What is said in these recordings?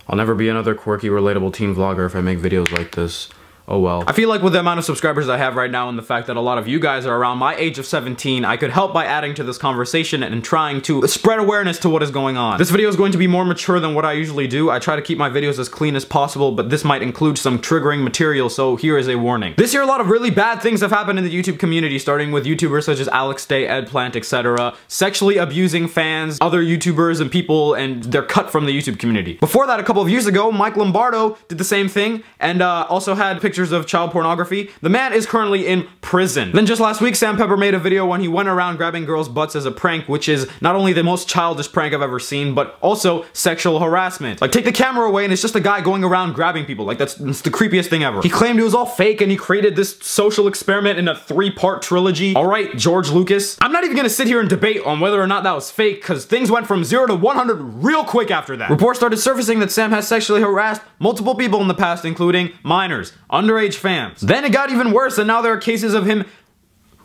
I'll never be another quirky, relatable teen vlogger if I make videos like this. Oh well. I feel like with the amount of subscribers I have right now and the fact that a lot of you guys are around my age of 17, I could help by adding to this conversation and trying to spread awareness to what is going on. This video is going to be more mature than what I usually do. I try to keep my videos as clean as possible, but this might include some triggering material, so here is a warning. This year, a lot of really bad things have happened in the YouTube community, starting with YouTubers such as Alex Day, Edplant, etc., sexually abusing fans, other YouTubers and people, and they're cut from the YouTube community. Before that, a couple of years ago, Mike Lombardo did the same thing, and also had pictures of child pornography. The man is currently in prison. Then just last week, Sam Pepper made a video when he went around grabbing girls' butts as a prank, which is not only the most childish prank I've ever seen, but also sexual harassment. Like, take the camera away and it's just a guy going around grabbing people. Like, that's the creepiest thing ever. He claimed it was all fake and he created this social experiment in a 3-part trilogy. Alright, George Lucas. I'm not even gonna sit here and debate on whether or not that was fake, because things went from 0 to 100 real quick after that. Reports started surfacing that Sam has sexually harassed multiple people in the past, including minors, underage fans. Then it got even worse, and now there are cases of him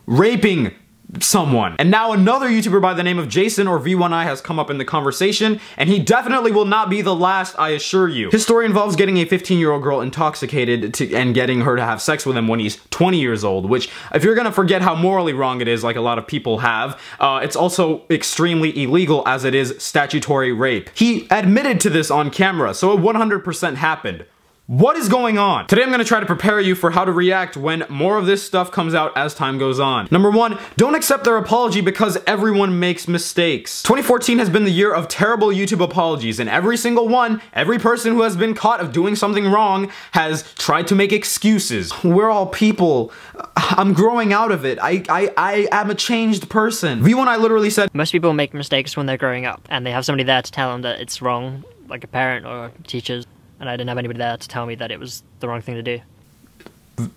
raping someone. And now another YouTuber by the name of Jason, or V1I, has come up in the conversation, and he definitely will not be the last, I assure you. His story involves getting a 15-year-old girl intoxicated and getting her to have sex with him when he's 20 years old, which, if you're gonna forget how morally wrong it is, like a lot of people have, it's also extremely illegal, as it is statutory rape. He admitted to this on camera, so it 100% happened. What is going on? Today I'm going to try to prepare you for how to react when more of this stuff comes out as time goes on. Number 1, don't accept their apology because everyone makes mistakes. 2014 has been the year of terrible YouTube apologies, and every single one, every person who has been caught of doing something wrong has tried to make excuses. We're all people. I'm growing out of it. I am a changed person. V1I literally said, most people make mistakes when they're growing up, and they have somebody there to tell them that it's wrong, like a parent or teachers. And I didn't have anybody there to tell me that it was the wrong thing to do.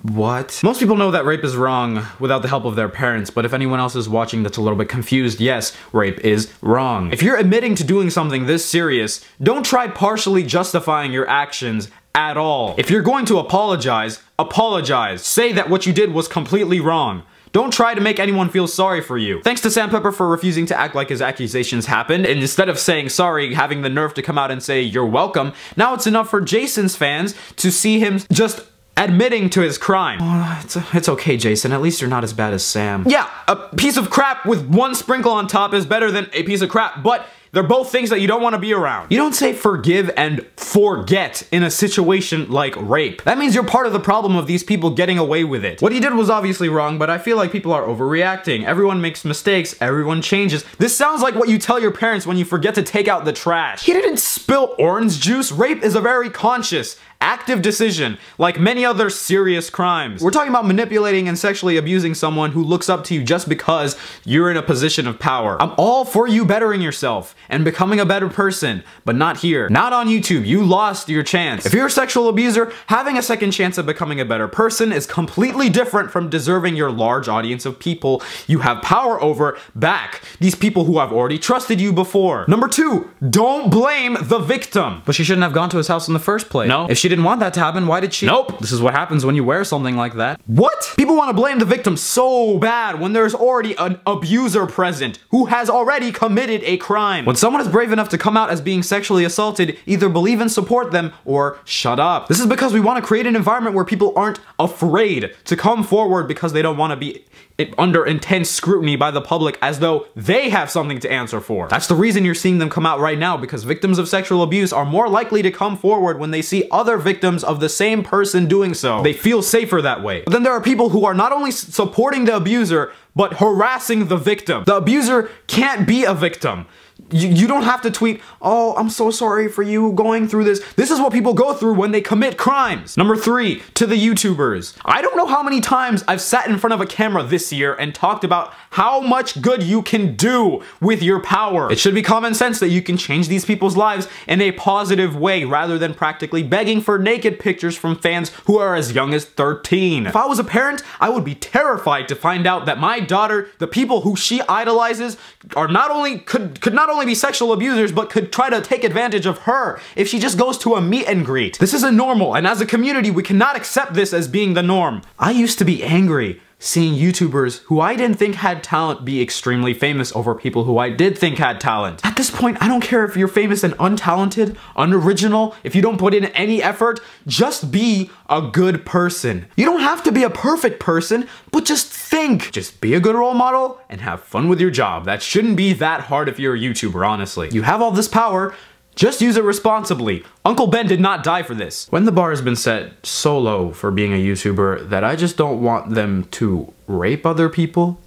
What? Most people know that rape is wrong without the help of their parents, but if anyone else is watching that's a little bit confused, yes, rape is wrong. If you're admitting to doing something this serious, don't try partially justifying your actions at all. If you're going to apologize, apologize. Say that what you did was completely wrong. Don't try to make anyone feel sorry for you. Thanks to Sam Pepper for refusing to act like his accusations happened, and instead of saying sorry, having the nerve to come out and say you're welcome, now it's enough for Jason's fans to see him just admitting to his crime. Oh, it's okay, Jason. At least you're not as bad as Sam. Yeah, a piece of crap with one sprinkle on top is better than a piece of crap, but they're both things that you don't want to be around. You don't say forgive and forget in a situation like rape. That means you're part of the problem of these people getting away with it. What he did was obviously wrong, but I feel like people are overreacting. Everyone makes mistakes, everyone changes. This sounds like what you tell your parents when you forget to take out the trash. He didn't spill orange juice. Rape is a very conscious, active decision, like many other serious crimes. We're talking about manipulating and sexually abusing someone who looks up to you just because you're in a position of power. I'm all for you bettering yourself and becoming a better person, but not here. Not on YouTube. You lost your chance. If you're a sexual abuser, having a second chance at becoming a better person is completely different from deserving your large audience of people you have power over back. These people who have already trusted you before. Number 2, don't blame the victim. But she shouldn't have gone to his house in the first place. No, if she didn't want that to happen, why did she? Nope. This is what happens when you wear something like that. What? People want to blame the victim so bad when there's already an abuser present who has already committed a crime. When someone is brave enough to come out as being sexually assaulted, either believe and support them or shut up. This is because we want to create an environment where people aren't afraid to come forward because they don't want to be under intense scrutiny by the public as though they have something to answer for. That's the reason you're seeing them come out right now, because victims of sexual abuse are more likely to come forward when they see other victims of the same person doing so. They feel safer that way. But then there are people who are not only supporting the abuser, but harassing the victim. The abuser can't be a victim. You don't have to tweet, oh, I'm so sorry for you going through this. This is what people go through when they commit crimes. Number 3, to the YouTubers. I don't know how many times I've sat in front of a camera this year and talked about how much good you can do with your power. It should be common sense that you can change these people's lives in a positive way rather than practically begging for naked pictures from fans who are as young as 13. If I was a parent, I would be terrified to find out that my daughter, the people who she idolizes, are not only could not only be sexual abusers, but could try to take advantage of her if she just goes to a meet and greet. This isn't normal, and as a community, we cannot accept this as being the norm. I used to be angry, seeing YouTubers who I didn't think had talent be extremely famous over people who I did think had talent. At this point, I don't care if you're famous and untalented, unoriginal, if you don't put in any effort, just be a good person. You don't have to be a perfect person, but just think. Just be a good role model and have fun with your job. That shouldn't be that hard if you're a YouTuber, honestly. You have all this power, just use it responsibly. Uncle Ben did not die for this. When the bar has been set so low for being a YouTuber that I just don't want them to rape other people,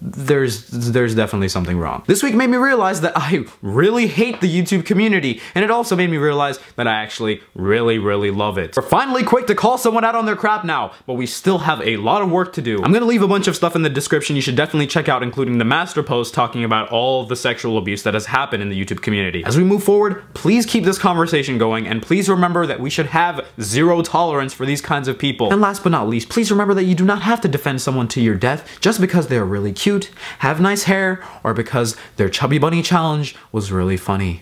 there's definitely something wrong. This week made me realize that I really hate the YouTube community, and it also made me realize that I actually really love it. We're finally quick to call someone out on their crap now, but we still have a lot of work to do. I'm gonna leave a bunch of stuff in the description you should definitely check out, including the master post talking about all of the sexual abuse that has happened in the YouTube community. As we move forward, please keep this conversation going, and please remember that we should have zero tolerance for these kinds of people. And last but not least, please remember that you do not have to defend someone to your death just because they are really cute, have nice hair, or because their chubby bunny challenge was really funny.